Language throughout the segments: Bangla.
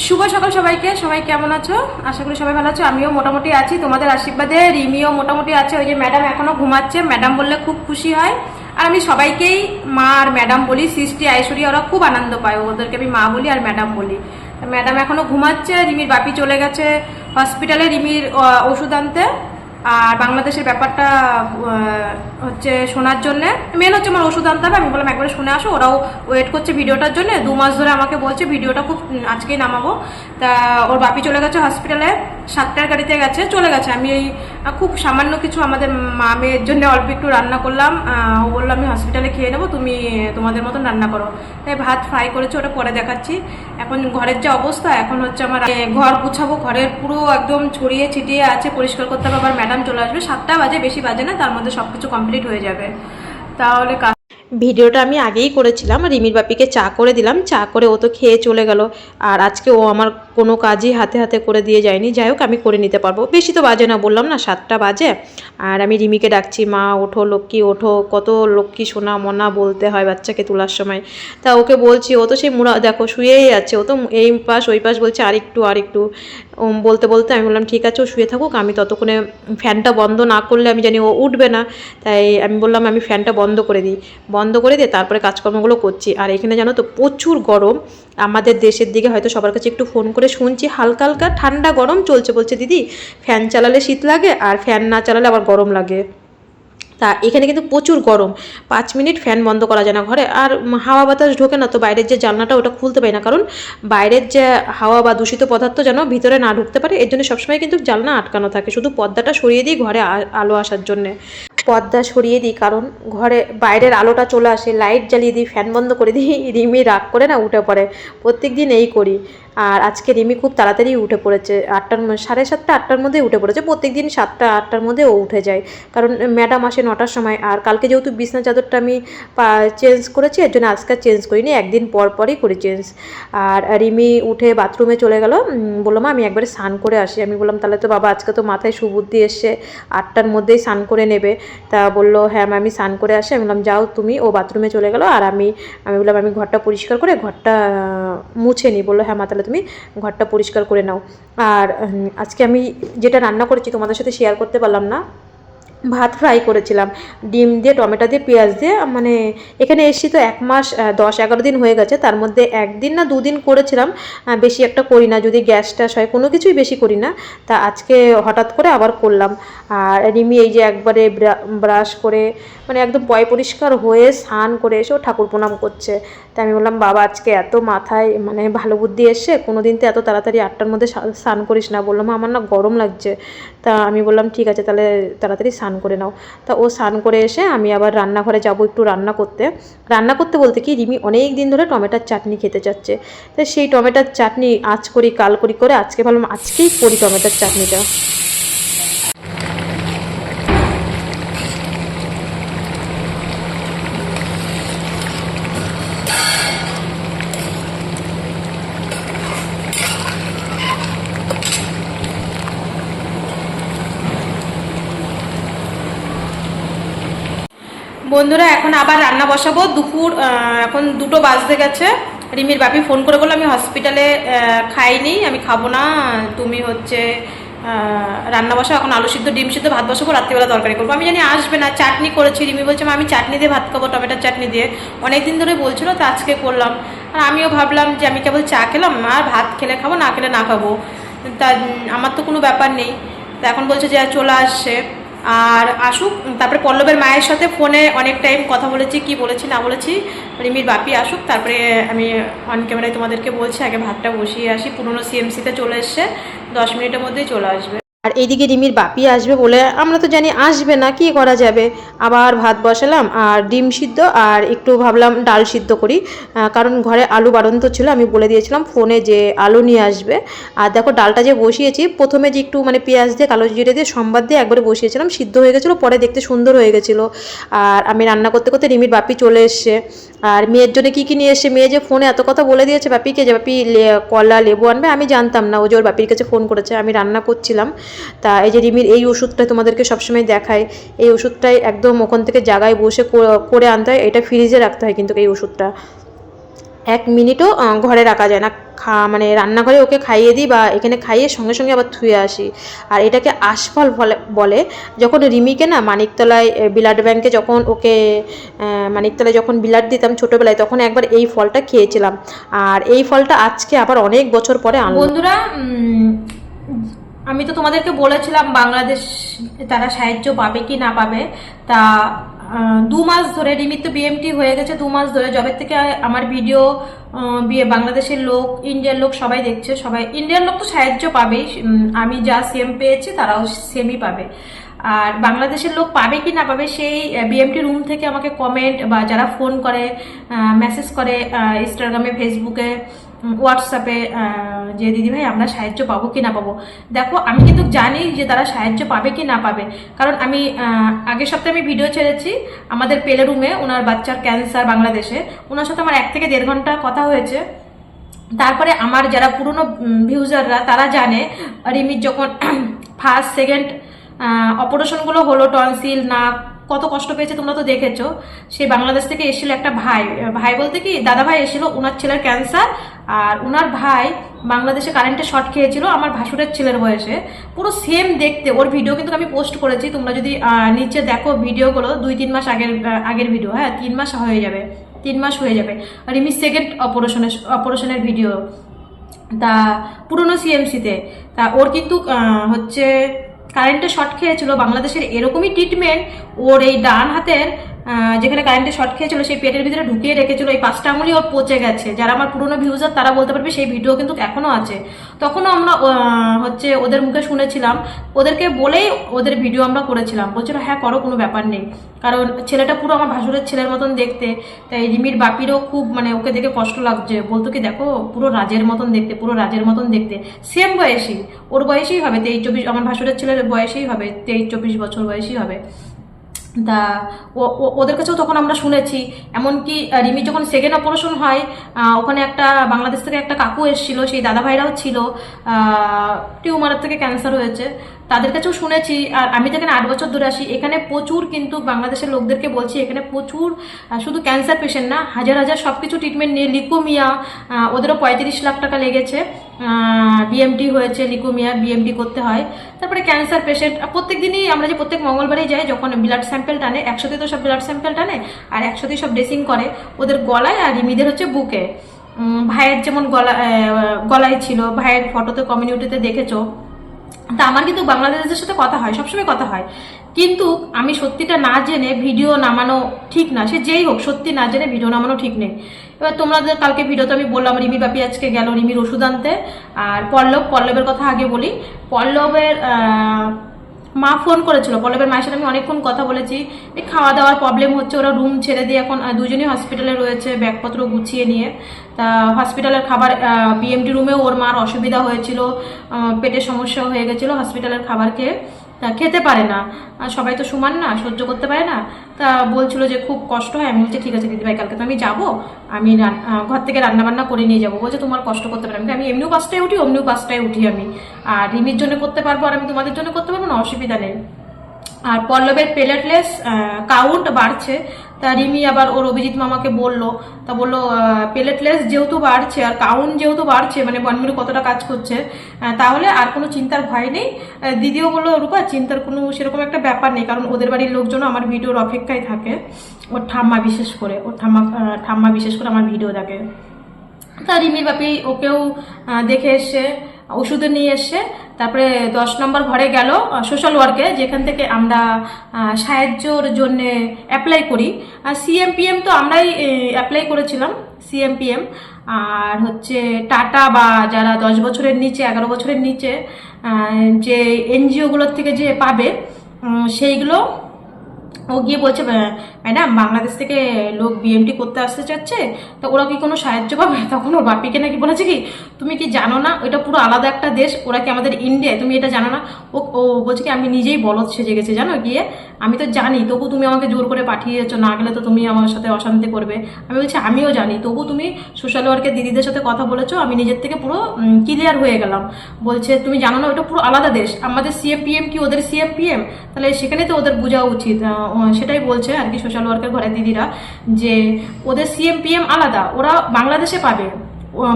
শুভ সকাল সবাইকে। সবাই কেমন আছো? আশা করি সবাই ভালো আছো। আমিও মোটামুটি আছি তোমাদের আশীর্বাদে। রিমিও মোটামুটি আছে। ওই যে ম্যাডাম এখনো ঘুমাচ্ছে, ম্যাডাম বললে খুব খুশি হয়। আর আমি সবাইকেই মা আর ম্যাডাম বলি। সৃষ্টি, ঐশ্বরিয়া ওরা খুব আনন্দ পায়, ওদেরকে আমি মা বলি আর ম্যাডাম বলি। ম্যাডাম এখনো ঘুমাচ্ছে, রিমির বাপি চলে গেছে হসপিটালে রিমির ওষুধ আনতে। আর বাংলাদেশের ব্যাপারটা হচ্ছে শোনার জন্য মেন হচ্ছে আমার ওষুধ আনতে হবে। আমি বললাম একবারে শুনে আসো, ওরাও ওয়েট করছে ভিডিওটার জন্য। 2 মাস ধরে আমাকে বলছে ভিডিওটা খুব আজকেই নামাবো। তা ওর বাপি চলে গেছে হসপিটালে, 7টার গাড়িতে গেছে, চলে গেছে। আমি এই খুব সামান্য কিছু আমাদের মা মেয়ের জন্য অল্প একটু রান্না করলাম। ও বললো আমি হসপিটালে খেয়ে নেবো, তুমি তোমাদের মতন রান্না করো। তাই ভাত ফ্রাই করেছে, ওটা পরে দেখাচ্ছি। এখন ঘরের যে অবস্থা, এখন হচ্ছে আমার ঘর গুছাবো। ঘরের পুরো একদম ছড়িয়ে ছিটিয়ে আছে, পরিষ্কার করতে হবে। আবার ম্যাডাম চলে আসবে, 7টা বাজে, বেশি বাজে না, তার মধ্যে সব কিছু কমপ্লিট হয়ে যাবে। তাহলে ভিডিওটা আমি আগেই করেছিলাম। রিমির বাপিকে চা করে দিলাম, চা করে ও তো খেয়ে চলে গেল। আর আজকে ও আমার কোনো কাজই হাতে হাতে করে দিয়ে যায়নি। যাই হোক, আমি করে নিতে পারবো, বেশি তো বাজে না, বললাম না 7টা বাজে। আর আমি রিমিকে ডাকছি, মা ওঠো লক্ষ্মী ওঠো। কত লক্ষ্মী সোনা মনা বলতে হয় বাচ্চাকে তোলার সময়। তা ওকে বলছি, ও তো সেই মুড়া দেখো শুয়েই আছে। ও তো এই পাশ ওই পাশ বলছে আরেকটু আরেকটু বলতে বলতে আমি বললাম ঠিক আছে ও শুয়ে থাকুক, আমি ততক্ষণে ফ্যানটা বন্ধ না করলে আমি জানি ও উঠবে না। তাই আমি বললাম আমি ফ্যানটা বন্ধ করে দিই, বন্ধ করে দিয়ে তারপরে কাজকর্মগুলো করছি। আর এখানে জানো তো প্রচুর গরম। আমাদের দেশের দিকে হয়তো সবার কাছে একটু ফোন করে শুনছি হালকা হালকা ঠান্ডা গরম চলছে। বলছে দিদি ফ্যান চালালে শীত লাগে আর ফ্যান না চালালে আবার গরম লাগে। তা এখানে কিন্তু প্রচুর গরম, 5 মিনিট ফ্যান বন্ধ করা যায় না ঘরে। আর হাওয়া বাতাস ঢোকে না, তো বাইরের যে জানলাটা ওটা খুলতে পারি না, কারণ বাইরের যে হাওয়া বা দূষিত পদার্থ যেন ভিতরে না ঢুকতে পারে। এর জন্য সবসময় কিন্তু জানলা আটকানো থাকে, শুধু পর্দাটা সরিয়ে দিই ঘরে আলো আসার জন্যে। পর্দা সরিয়ে দিই কারণ ঘরে বাইরের আলোটা চলে আসে, লাইট জ্বালিয়ে দিই, ফ্যান বন্ধ করে দিই। রিমি রাগ করে না উঠে পড়ে, প্রত্যেক দিন এই করি। আর আজকে রিমি খুব তাড়াতাড়ি উঠে পড়েছে, 7:30 8টার মধ্যেই উঠে পড়েছে। প্রত্যেক দিন 7টা 8টার মধ্যে ও উঠে যায়, কারণ ম্যাডাম আসে 9টার সময়। আর কালকে যেহেতু বিছনা চাদরটা আমি চেঞ্জ করেছি, এর জন্য আজকে চেঞ্জ করিনি, একদিন পর পরই করি চেঞ্জ। আর রিমি উঠে বাথরুমে চলে গেল, বললো মা আমি একবারে স্নান করে আসি। আমি বললাম তাহলে তো বাবা আজকে তো মাথায় সুবুদ্ধি এসছে, 8টার মধ্যেই স্নান করে নেবে। তা বললো হ্যাঁ আমি স্নান করে আসি। আমি বললাম যাও তুমি। ও বাথরুমে চলে গেলো। আর আমি বললাম আমি ঘরটা পরিষ্কার করে ঘরটা মুছে নিই। বললো হ্যাঁ মা তাহলে তুমি ঘরটা পরিষ্কার করে নাও। আর আজকে আমি যেটা রান্না করেছি তোমাদের সাথে শেয়ার করতে পারলাম না। ভাত ফ্রাই করেছিলাম ডিম দিয়ে, টমেটো দিয়ে, পেঁয়াজ দিয়ে। মানে এখানে এসেছি তো 1 মাস 10-11 দিন হয়ে গেছে, তার মধ্যে 1 দিন না 2 দিন করেছিলাম, বেশি একটা করি না। যদি গ্যাস ট্যাস হয় কোনো কিছুই বেশি করি না। তা আজকে হঠাৎ করে আবার করলাম। আর রিমি এই যে একবারে ব্রাশ করে মানে একদম পয় পরিষ্কার হয়ে স্নান করে এসেও ঠাকুর প্রণাম করছে। তা আমি বললাম বাবা আজকে এত মাথায় মানে ভালো বুদ্ধি এসছে, কোনো দিন তো এত তাড়াতাড়ি 8টার মধ্যে স্নান করিস না। বললাম আমার না গরম লাগছে। তা আমি বললাম ঠিক আছে তাহলে তাড়াতাড়ি স্নান করে নাও। তা ও স্নান করে এসে আমি আবার রান্নাঘরে যাব একটু রান্না করতে বলতে কি রিমি অনেক দিন ধরে টমেটোর চাটনি খেতে চাচ্ছে। তাই সেই টমেটোর চাটনি আজ করি কাল করি করে আজকে ভাবলাম আজকেই করি টমেটোর চাটনিটা। বন্ধুরা এখন আবার রান্না বসাবো। দুপুর এখন 2টো বাজতে গেছে। রিমির বাপি ফোন করে বললো আমি হসপিটালে খাইনি, আমি খাবো না, তুমি হচ্ছে রান্না বসাও। এখন আলু সিদ্ধ ডিম সিদ্ধ ভাত বসাবো, রাত্রিবেলা তরকারি করবো। আমি জানি আসবে না, চাটনি করেছি। রিমি বলছে আমি চাটনি দিয়ে ভাত খাবো, টমেটোর চাটনি দিয়ে। অনেকদিন ধরে বলছিল, তো আজকে করলাম। আর আমিও ভাবলাম যে আমি কেবল চা খেলাম, আর ভাত খেলে খাবো, না খেলে না খাবো, তা আমার তো কোনো ব্যাপার নেই। তা এখন বলছে যে চলে আসছে আর আসুক। তারপরে পল্লবের মায়ের সাথে ফোনে অনেক টাইম কথা বলেছি, কি বলেছি না বলেছি। রিমির বাপি আসুক, তারপরে আমি অন ক্যামেরায় তোমাদেরকে বলছি। আগে ভাতটা বসিয়ে আসি, পুরনো সিএমসিতে চলে এসছে, 10 মিনিটের মধ্যেই চলে আসবে। আর এইদিকে রিমির বাপি আসবে বলে আমরা তো জানি আসবে না, কি করা যাবে। আবার ভাত বসালাম আর ডিম সিদ্ধ আর একটু ভাবলাম ডাল সিদ্ধ করি, কারণ ঘরে আলু বাড়ন্ত ছিল। আমি বলে দিয়েছিলাম ফোনে যে আলু নিয়ে আসবে। আর দেখো ডালটা যে বসিয়েছি, প্রথমে যে একটু মানে পেঁয়াজ দিয়ে কালো জিরে দিয়ে সম্বাদ দিয়ে একবারে বসিয়েছিলাম, সিদ্ধ হয়ে গেছিলো, পরে দেখতে সুন্দর হয়ে গেছিলো। আর আমি রান্না করতে করতে রিমির বাপি চলে এসছে। আর মেয়ের জন্য কী কী নিয়ে এসছে, মেয়ে যে ফোনে এত কথা বলে দিয়েছে বাপিকে যে বাপি কলা লেবু আনবে, আমি জানতাম না। ও যে ওর বাপির কাছে ফোন করেছে, আমি রান্না করছিলাম। তা এই যে রিমির এই ওষুধটা তোমাদেরকে সবসময় দেখায়, এই ওষুধটাই একদম ওখান থেকে জায়গায় বসে করে আনতে হয়। এটা ফ্রিজে রাখতে হয় কিন্তু এই ওষুধটা। 1 মিনিটও ঘরে রাখা যায় না, মানে রান্নাঘরে ওকে খাইয়ে দিই বা এখানে খাইয়ে সঙ্গে সঙ্গে আবার থুয়ে আসি। আর এটাকে আশফল বলে। যখন রিমিকে না মানিকতলায় ব্লাড ব্যাংকে যখন ওকে মানিকতলায় যখন ব্লাড দিতাম ছোটোবেলায়, তখন একবার এই ফলটা খেয়েছিলাম। আর এই ফলটা আজকে আবার অনেক বছর পরে আনলাম। বন্ধুরা, আমি তো তোমাদেরকে বলেছিলাম বাংলাদেশ তারা সাহায্য পাবে কি না পাবে। তা 2 মাস ধরে, রিমির তো বিএমটি হয়ে গেছে 2 মাস ধরে, যবে থেকে আমার ভিডিও বাংলাদেশের লোক, ইন্ডিয়ার লোক সবাই দেখছে। সবাই ইন্ডিয়ার লোক তো সাহায্য পাবেই, আমি যা সেম পেয়েছি তারাও সেমই পাবে। আর বাংলাদেশের লোক পাবে কি না পাবে সেই বিএমটি রুম থেকে আমাকে কমেন্ট বা যারা ফোন করে, মেসেজ করে ইনস্টাগ্রামে, ফেসবুকে, হোয়াটসঅ্যাপে, যে দিদিভাই আমরা সাহায্য পাবো কি না পাবো। দেখো, আমি কিন্তু জানি যে তারা সাহায্য পাবে কি না পাবে, কারণ আমি আগের সপ্তাহে আমি ভিডিও ছেড়েছি আমাদের পেলে রুমে, ওনার বাচ্চার ক্যান্সার বাংলাদেশে, ওনার সাথে আমার 1 থেকে 1.5 ঘন্টা কথা হয়েছে। তারপরে আমার যারা পুরনো ভিউজাররা তারা জানে রিমির যখন ফার্স্ট সেকেন্ড অপারেশনগুলো হলো, টনসিল, নাক, কত কষ্ট পেয়েছে তোমরা তো দেখেছো। সেই বাংলাদেশ থেকে এসেছিল একটা ভাই বলতে কি দাদা ভাই এসেছিল, ওনার ছেলের ক্যান্সার, আর ওনার ভাই বাংলাদেশে কারেন্টে শর্ট খেয়েছিল আমার ভাসুরের ছেলের বয়সে, পুরো সেম দেখতে। ওর ভিডিও কিন্তু আমি পোস্ট করেছি, তোমরা যদি নিচে দেখো ভিডিওগুলো 2-3 মাস আগের ভিডিও, হ্যাঁ 3 মাস হয়ে যাবে, 3 মাস হয়ে যাবে। রিমির সেকেন্ড অপারেশনের ভিডিও, তা পুরনো সিএমসিতে। তা ওর কিন্তু হচ্ছে কারেন্টে শর্ট খেয়েছিল বাংলাদেশের, এরকমই ট্রিটমেন্ট ওর এই ডান হাতের যেখানে কারেন্টে শর্ট খেয়েছিল সেই পেটের ভিতরে ঢুকিয়ে রেখেছিল, এই 5টা আঙুলি ওর পচে গেছে। যারা আমার পুরনো ভিউজার তারা বলতে পারবে, সেই ভিডিও কিন্তু এখনো আছে। তখনও আমরা হচ্ছে ওদের মুখে শুনেছিলাম, ওদেরকে বলেই ওদের ভিডিও আমরা করেছিলাম। বলছিল হ্যাঁ করো, কোনো ব্যাপার নেই, কারণ ছেলেটা পুরো আমার ভাসুরের ছেলের মতন দেখতে। তাই রিমির বাপিরও খুব মানে ওকে দেখে কষ্ট লাগছে, বলতো কি দেখো পুরো রাজের মতন দেখতে, পুরো রাজের মতন দেখতে, সেম বয়সী, ওর বয়সেই হবে 23-24, আমার ভাসুরের ছেলের বয়সেই হবে 23-24 বছর বয়সী হবে। তা ওদের কাছেও তখন আমরা শুনেছি। এমনকি রিমি যখন সেকেন্ড অপারেশন হয়, ওখানে একটা বাংলাদেশ থেকে একটা কাকু এসেছিল, সেই দাদা ভাইরাও ছিল, টিউমারের থেকে ক্যান্সার হয়েছে, তাদের কাছেও শুনেছি। আর আমি তো এখানে 8 বছর ধরে আসি, এখানে প্রচুর কিন্তু বাংলাদেশের লোকদেরকে বলছি, এখানে প্রচুর শুধু ক্যান্সার পেশেন্ট না, হাজার হাজার সব কিছু ট্রিটমেন্ট নিয়ে, লিকোমিয়া, ওদেরও 35 লাখ টাকা লেগেছে, বিএমটি হয়েছে, লিকোমিয়া বিএমটি করতে হয়। তারপরে ক্যান্সার পেশেন্ট প্রত্যেক দিনই আমরা যে প্রত্যেক মঙ্গলবারই যাই, যখন ব্লাড স্যাম্পেল টানে, 100তে তো সব ব্লাড স্যাম্পেল টানে, আর 100তেই সব ড্রেসিং করে ওদের গলায়, আর রিমিদের হচ্ছে বুকে। ভাইয়ের যেমন গলায় ছিল, ভাইয়ের ফটোতে কমিউনিটিতে দেখেছো। তা আমার কিন্তু বাংলাদেশের সাথে কথা হয়, সবসময় কথা হয়, কিন্তু আমি সত্যিটা না জেনে ভিডিও নামানো ঠিক না। সে যেই হোক, সত্যি না জেনে ভিডিও নামানো ঠিক নেই। এবার তোমাদের কালকে ভিডিওতে আমি বললাম রিমির বাপি আজকে গেল রিমির ওষুধ আনতে। আর পল্লবের কথা আগে বলি। পল্লবের মা ফোন করেছিল, পল্লবের মায়ের সাথে আমি অনেকক্ষণ কথা বলেছি। এই খাওয়া দাওয়ার প্রবলেম হচ্ছে, ওরা রুম ছেড়ে দিয়ে এখন দুজনেই হসপিটালে রয়েছে ব্যাগপত্র গুছিয়ে নিয়ে। তা হসপিটালের খাবার, বিএমটি রুমেও ওর মার অসুবিধা হয়েছিল, পেটের সমস্যা হয়ে গেছিলো হসপিটালের খাবার খেয়ে, তা খেতে পারে না। সবাই তো সমান না, সহ্য করতে পারে না। তা বলছিল যে খুব কষ্ট হয়। আমি বলছি ঠিক আছে দিদিভাই, কালকে তো আমি যাবো, আমি ঘর থেকে রান্নাবান্না করে নিয়ে যাবো। বলছে তোমার কষ্ট করতে পারে, আমি এমনিও 5টায় উঠি, অমনিও 5টায় উঠি আমি, আর রিমির জন্য করতে পারবো, আর আমি তোমাদের জন্য করতে পারবো না, অসুবিধা নেই। আর পল্লবের প্লেটলেস কাউন্ট বাড়ছে। তা রিমি আবার ওর অভিজিৎ মামাকে বললো, তা বললো প্লেটলেস যেহেতু বাড়ছে আর কাউন্ট যেহেতু বাড়ছে, মানে বনমিরু কতটা কাজ করছে, তাহলে আর কোনো চিন্তার ভয় নেই। দিদিও বললো রূপা চিন্তার কোনো সেরকম একটা ব্যাপার নেই, কারণ ওদের বাড়ির লোকজন আমার ভিডিওর অপেক্ষায় থাকে, ওর ঠাম্মা বিশেষ করে, ঠাম্মা বিশেষ করে আমার ভিডিও দেখে। তা রিমির বাপি ওকেও দেখে এসে ওষুধ নিয়ে এসে তারপরে 10 নম্বর ঘরে গেল সোশ্যাল ওয়ার্কে, যেখান থেকে আমরা সাহায্যর জন্য অ্যাপ্লাই করি। আর সিএমপিএম তো আমরাই অ্যাপ্লাই করেছিলাম, সিএমপিএম। আর হচ্ছে টাটা বা যারা 10 বছরের নিচে, 11 বছরের নিচে যে এনজিওগুলোর থেকে যে পাবে, সেইগুলো ও গিয়ে বলছে ম্যাডাম বাংলাদেশ থেকে লোক বিএমটি করতে আসতে চাচ্ছে, তো ওরা কি কোনো সাহায্য পাবে? তখন ওর বাপিকে নাকি বলেছে কি তুমি কি জানো না ওইটা পুরো আলাদা একটা দেশ, ওরা কি আমাদের ইন্ডিয়ায়, তুমি এটা জানো না? ও বলছে কি আমি নিজেই বলদ সেজে গেছে জানো গিয়ে, আমি তো জানি, তবু তুমি আমাকে জোর করে পাঠিয়েছো, না গেলে তো তুমি আমার সাথে অশান্তি করবে। আমি বলছি আমিও জানি, তবু তুমি সোশ্যাল ওয়ার্কের দিদিদের সাথে কথা বলেছো, আমি নিজের থেকে পুরো ক্লিয়ার হয়ে গেলাম। বলছে তুমি জানো না ওটা পুরো আলাদা দেশ, আমাদের সিএমপিএম কি ওদের সিএমপিএম, তাহলে সেখানে তো ওদের বোঝা উচিত সেটাই বলছে আর কি সোশ্যাল ওয়ার্কের ঘরের দিদিরা, যে ওদের সিএম পিএম আলাদা, ওরা বাংলাদেশে পাবে,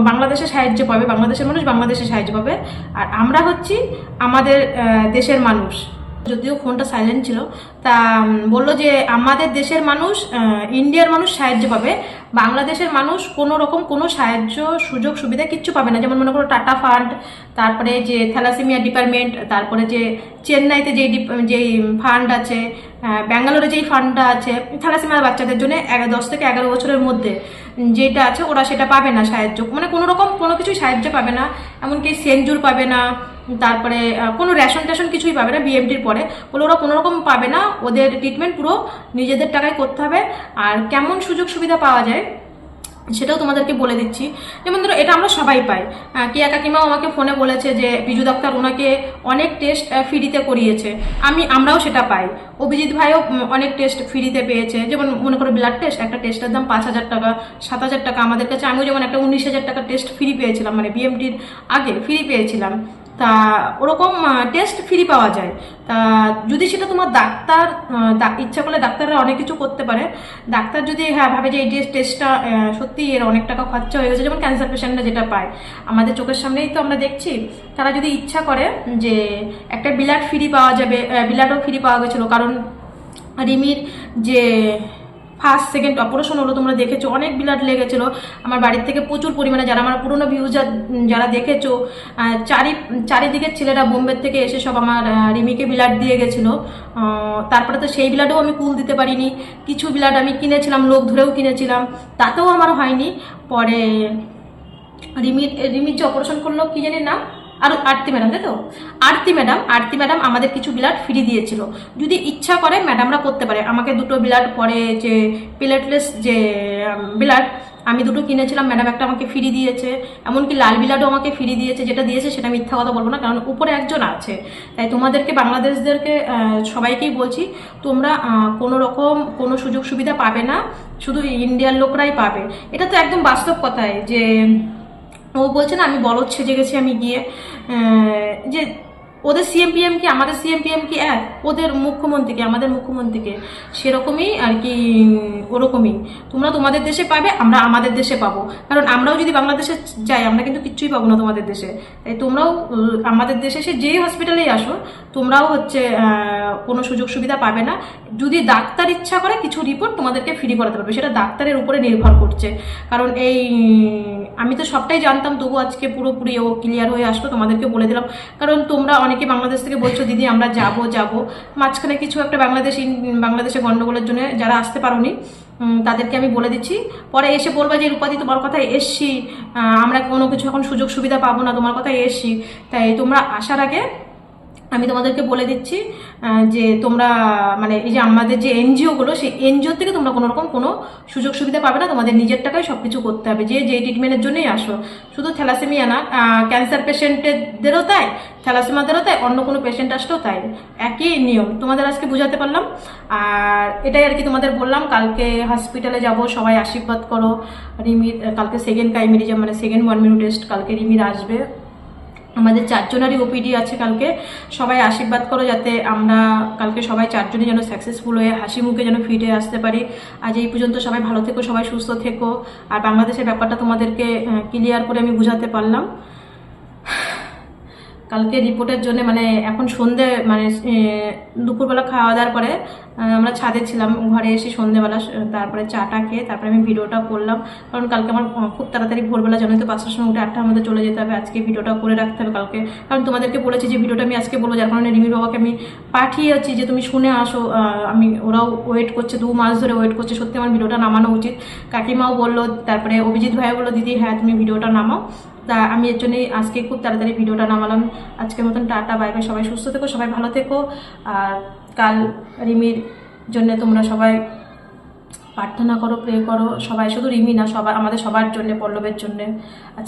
বাংলাদেশে সাহায্য পাবে, বাংলাদেশের মানুষ বাংলাদেশে সাহায্য পাবে, আর আমরা হচ্ছি আমাদের দেশের মানুষ। যদিও ফোনটা সাইলেন্ট ছিল, তা বললো যে আমাদের দেশের মানুষ ইন্ডিয়ার মানুষ সাহায্য পাবে, বাংলাদেশের মানুষ কোনো রকম কোনো সাহায্য সুযোগ সুবিধা কিচ্ছু পাবে না। যেমন মনে করো টাটা ফান্ড, তারপরে যে থ্যালাসেমিয়া ডিপার্টমেন্ট, তারপরে যে চেন্নাইতে যেই ফান্ড আছে, ব্যাঙ্গালোরে যেই ফান্ডটা আছে থ্যালাসেমিয়া বাচ্চাদের জন্য 10 থেকে 11 বছরের মধ্যে যেটা আছে, ওরা সেটা পাবে না সাহায্য, মানে কোনো রকম কোনো কিছুই সাহায্য পাবে না, এমনকি সেঞ্জুর পাবে না, তারপরে কোনো রেশন টেশন কিছুই পাবে না বিএমটির পরে, বলে ওরা কোনো রকম পাবে না, ওদের ট্রিটমেন্ট পুরো নিজেদের টাকায় করতে হবে। আর কেমন সুযোগ সুবিধা পাওয়া যায় সেটাও তোমাদেরকে বলে দিচ্ছি। যেমন ধরো এটা আমরা সবাই পাই, কিয়া কাকিমাও আমাকে ফোনে বলেছে যে বিজু ডাক্তার ওনাকে অনেক টেস্ট ফ্রিতে করিয়েছে, আমরাও সেটা পাই। অভিজিৎ ভাইও অনেক টেস্ট ফ্রিতে পেয়েছে, যেমন মনে করো ব্লাড টেস্ট, একটা টেস্টের দাম 5,000 টাকা 7,000 টাকা আমাদের কাছে। আমিও যেমন একটা 19,000 টাকা টেস্ট ফ্রি পেয়েছিলাম, মানে বিএমটির আগে ফ্রি পেয়েছিলাম। তা ওরকম টেস্ট ফ্রি পাওয়া যায়। তা যদি সেটা তোমার ডাক্তার ইচ্ছা করলে ডাক্তাররা অনেক কিছু করতে পারে। ডাক্তার যদি ভাবে যে এই টেস্টটা সত্যি এর অনেক টাকা খরচা হয়ে গেছে, যেমন ক্যান্সার পেশেন্টরা যেটা পায় আমাদের চোখের সামনেই তো আমরা দেখছি, তারা যদি ইচ্ছা করে যে একটা ব্লাড ফ্রি পাওয়া যাবে, ব্লাডও ফ্রি পাওয়া গেছিলো, কারণ রিমির যে ফার্স্ট সেকেন্ড অপারেশন হলো তোমরা দেখেছো, অনেক ব্লাড লেগেছিলো আমার বাড়ির থেকে প্রচুর পরিমাণে। যারা আমার পুরোনো ভিউজ যারা দেখেছো, চারিদিকের ছেলেরা বোম্বে থেকে এসে সব আমার রিমিকে ব্লাড দিয়ে গেছিলো। তারপরে তো সেই ব্লাডও আমি কুল দিতে পারিনি, কিছু ব্লাড আমি কিনেছিলাম, লোক ধরেও কিনেছিলাম, তাতেও আমার হয়নি। পরে রিমির যে অপারেশন করলো কি জানি নাম, আর আরতি ম্যাডাম, তাই তো আরতি ম্যাডাম আমাদের কিছু ব্লাড ফ্রি দিয়েছিল। যদি ইচ্ছা করে ম্যাডামরা করতে পারে। আমাকে 2টো ব্লাড, পরে যে প্লেটলেস যে ব্লাড আমি 2টো কিনেছিলাম, ম্যাডাম একটা আমাকে ফ্রি দিয়েছে, এমনকি লাল ব্লাডও আমাকে ফ্রি দিয়েছে। যেটা দিয়েছে সেটা মিথ্যা কথা বলবো না, কারণ উপরে একজন আছে। তাই তোমাদেরকে বাংলাদেশদেরকে সবাইকেই বলছি, তোমরা কোনো রকম কোনো সুযোগ সুবিধা পাবে না, শুধু ইন্ডিয়ার লোকরাই পাবে। এটা তো একদম বাস্তব কথাই, যে ও বলছে না আমি বলদ সেজে গেছি আমি গিয়ে, যে ওদের সিএমপিএম কি আমাদের সিএমপিএম কি এক, ওদের মুখ্যমন্ত্রীকে আমাদের মুখ্যমন্ত্রীকে, সেরকমই আর কি, ওরকমই তোমরা তোমাদের দেশে পাবে, আমরা আমাদের দেশে পাবো। কারণ আমরাও যদি বাংলাদেশে যাই আমরা কিন্তু কিচ্ছুই পাবো না তোমাদের দেশে। তাই তোমরাও আমাদের দেশে এসে যেই হসপিটালেই আসো তোমরাও হচ্ছে কোনো সুযোগ সুবিধা পাবে না। যদি ডাক্তার ইচ্ছা করে কিছু রিপোর্ট তোমাদেরকে ফ্রি করাতে পারবে, সেটা ডাক্তারের উপরে নির্ভর করছে। কারণ আমি তো সবটাই জানতাম, তবু আজকে পুরোপুরি ও ক্লিয়ার হয়ে আসলো, তোমাদেরকে বলে দিলাম। কারণ তোমরা অনেকে বাংলাদেশ থেকে বলছো দিদি আমরা যাব, মাঝখানে কিছু একটা বাংলাদেশে গন্ডগোলের জন্য যারা আসতে পারোনি তাদেরকে আমি বলে দিচ্ছি। পরে এসে বলবা যে রূপাদি তোমার কথায় এসছি, আমরা কোনো কিছু এখন সুযোগ সুবিধা পাবো না, তোমার কথায় এসছি। তাই তোমরা আসার আগে আমি তোমাদেরকে বলে দিচ্ছি যে তোমরা মানে এই যে আমাদের যে এনজিওগুলো, সেই এনজিও থেকে তোমরা কোনো রকম কোনো সুযোগ সুবিধা পাবে না, তোমাদের নিজের টাকায় সব কিছু করতে হবে। যে ট্রিটমেন্টের জন্যই আসো, শুধু থ্যালাসেমিয়া না, ক্যান্সার পেশেন্টদেরও তাই, থ্যালাসেমিয়াদেরও তাই, অন্য কোনো পেশেন্ট আসলেও তাই, একই নিয়ম। তোমাদের আজকে বোঝাতে পারলাম, আর এটাই আর কি তোমাদের বললাম। কালকে হসপিটালে যাব, সবাই আশীর্বাদ করো রিমির। কালকে সেকেন্ড কাইমেরিজম মানে সেকেন্ড 1 মিনিট টেস্ট কালকে রিমির আসবে। আমাদের 4 জনেরই ওপিডি আছে কালকে। সবাই আশীর্বাদ করো যাতে আমরা কালকে সবাই 4 জনই যেন সাকসেসফুল হয়ে হাসি মুখে যেন ফিরে আসতে পারি। আজ এই পর্যন্ত সবাই ভালো থেকো, সবাই সুস্থ থেকো। আর বাংলাদেশের ব্যাপারটা তোমাদেরকে ক্লিয়ার করে আমি বুঝাতে পারলাম। কালকে রিপোর্টের জন্য মানে এখন সন্ধে মানে দুপুরবেলা খাওয়া দাওয়ার পরে আমরা ছাদে ছিলাম, ঘরে এসে সন্ধেবেলা তারপরে চাটা খেয়ে তারপরে আমি ভিডিওটা করলাম। কারণ কালকে আমার খুব তাড়াতাড়ি ভোরবেলা জানোই তো 5টার সময় উঠে 8টার মধ্যে চলে যেতে হবে। আজকে ভিডিওটা করে রাখতে হবে কালকে, কারণ তোমাদেরকে বলেছি যে ভিডিওটা আমি আজকে বলবো, যার কারণে রিমির বাবাকে আমি পাঠিয়েছি যে তুমি শুনে আসো। ওরাও ওয়েট করছে, 2 মাস ধরে ওয়েট করছে, সত্যি আমার ভিডিওটা নামানো উচিত। কাকিমাও বললো, তারপরে অভিজিৎ ভাইও বললো দিদি হ্যাঁ তুমি ভিডিওটা নামাও। তা আমি এর জন্যই আজকে খুব তাড়াতাড়ি ভিডিওটা নামালাম। আজকের মতন টাটা, বাই বাই, সবাই সুস্থ থেকো, সবাই ভালো থেকো। আর কাল রিমির জন্য তোমরা সবাই প্রার্থনা করো, প্রে করো সবাই, শুধু রিমি না, সবাই আমাদের সবার জন্য, পল্লবের জন্য। আজকে